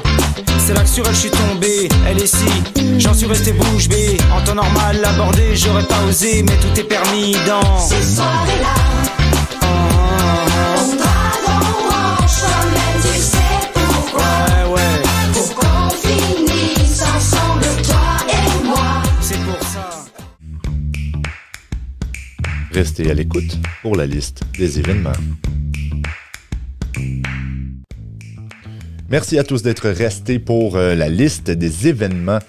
C'est là que sur elle je suis tombé, elle est ici, j'en suis resté bouche bée. En temps normal, l'aborder, j'aurais pas osé, mais tout est permis dans ces soirées-là. On drague, on mange, toi-même tu sais pourquoi. Ouais. Pour qu'on finisse ensemble, toi et moi. C'est pour ça. Restez à l'écoute pour la liste des événements. Merci à tous d'être restés pour la liste des événements.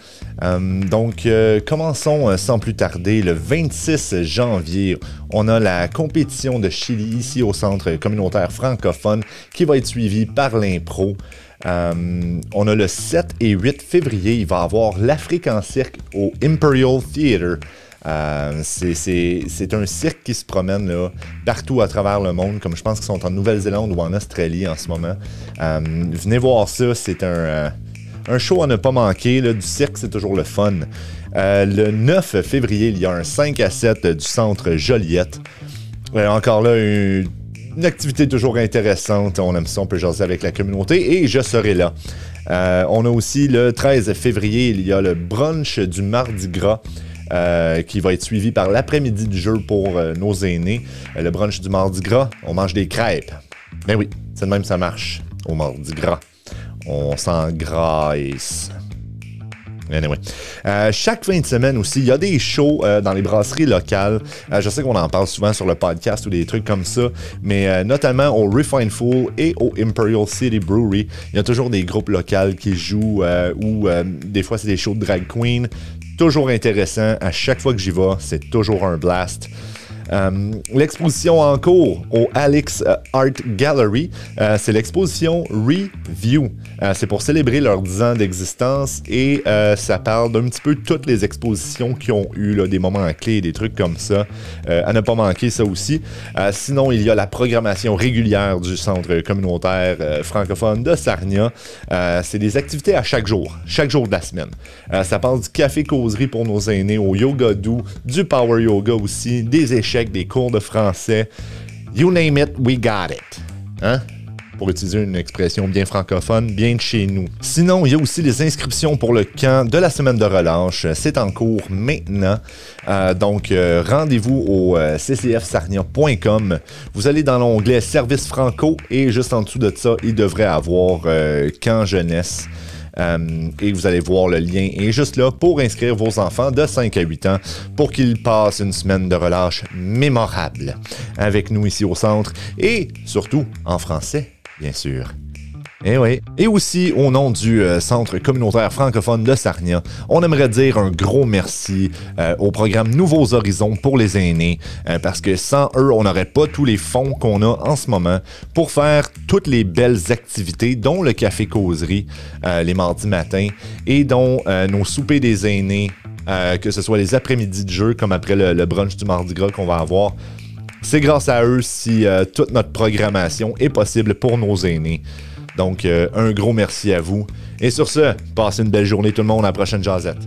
Commençons sans plus tarder. Le 26 janvier, on a la compétition de Chili ici au Centre communautaire francophone qui va être suivie par l'impro. On a le 7 et 8 février, il va y avoir l'Afrique en cirque au Imperial Theatre. C'est un cirque qui se promène là, partout à travers le monde, comme je pense qu'ils sont en Nouvelle-Zélande ou en Australie en ce moment. Venez voir ça, c'est un show à ne pas manquer. Là, du cirque, c'est toujours le fun. Le 9 février, il y a un 5 à 7 du centre Joliette. Encore là, une activité toujours intéressante. On aime ça, on peut jaser avec la communauté et je serai là. On a aussi le 13 février, il y a le brunch du Mardi Gras. Qui va être suivi par l'après-midi du jeu pour nos aînés. Le brunch du Mardi Gras, on mange des crêpes. Mais oui, c'est de même ça marche au Mardi Gras. On s'engraisse. Anyway. Chaque fin de semaine aussi, il y a des shows dans les brasseries locales. Je sais qu'on en parle souvent sur le podcast ou des trucs comme ça, mais notamment au Refined Fool et au Imperial City Brewery, il y a toujours des groupes locaux qui jouent ou des fois c'est des shows de drag queen. Toujours intéressant. À chaque fois que j'y vais, c'est toujours un blast. L'exposition en cours au Alex Art Gallery, c'est l'exposition Review. C'est pour célébrer leurs 10 ans d'existence et ça parle d'un petit peu de toutes les expositions qui ont eu là, des moments clés, des trucs comme ça. À ne pas manquer ça aussi. Sinon, il y a la programmation régulière du centre communautaire francophone de Sarnia. C'est des activités à chaque jour de la semaine. Ça parle du café-causerie pour nos aînés, au yoga doux, du power yoga aussi, des échecs, des cours de français. You name it, we got it. Hein? Pour utiliser une expression bien francophone, bien de chez nous. Sinon, il y a aussi les inscriptions pour le camp de la semaine de relâche. C'est en cours maintenant. Rendez-vous au ccfsarnia.com. Vous allez dans l'onglet Service Franco et juste en dessous de ça, il devrait avoir camp jeunesse. Et vous allez voir le lien est juste là pour inscrire vos enfants de 5 à 8 ans pour qu'ils passent une semaine de relâche mémorable avec nous ici au centre et surtout en français, bien sûr. Eh oui. Et aussi, au nom du Centre communautaire francophone de Sarnia, on aimerait dire un gros merci au programme Nouveaux Horizons pour les aînés, parce que sans eux, on n'aurait pas tous les fonds qu'on a en ce moment pour faire toutes les belles activités, dont le Café Causerie les mardis matins, et dont nos soupers des aînés, que ce soit les après-midi de jeu, comme après le brunch du Mardi Gras qu'on va avoir. C'est grâce à eux si toute notre programmation est possible pour nos aînés. Donc, un gros merci à vous. Et sur ce, passez une belle journée tout le monde, à la prochaine Jazette.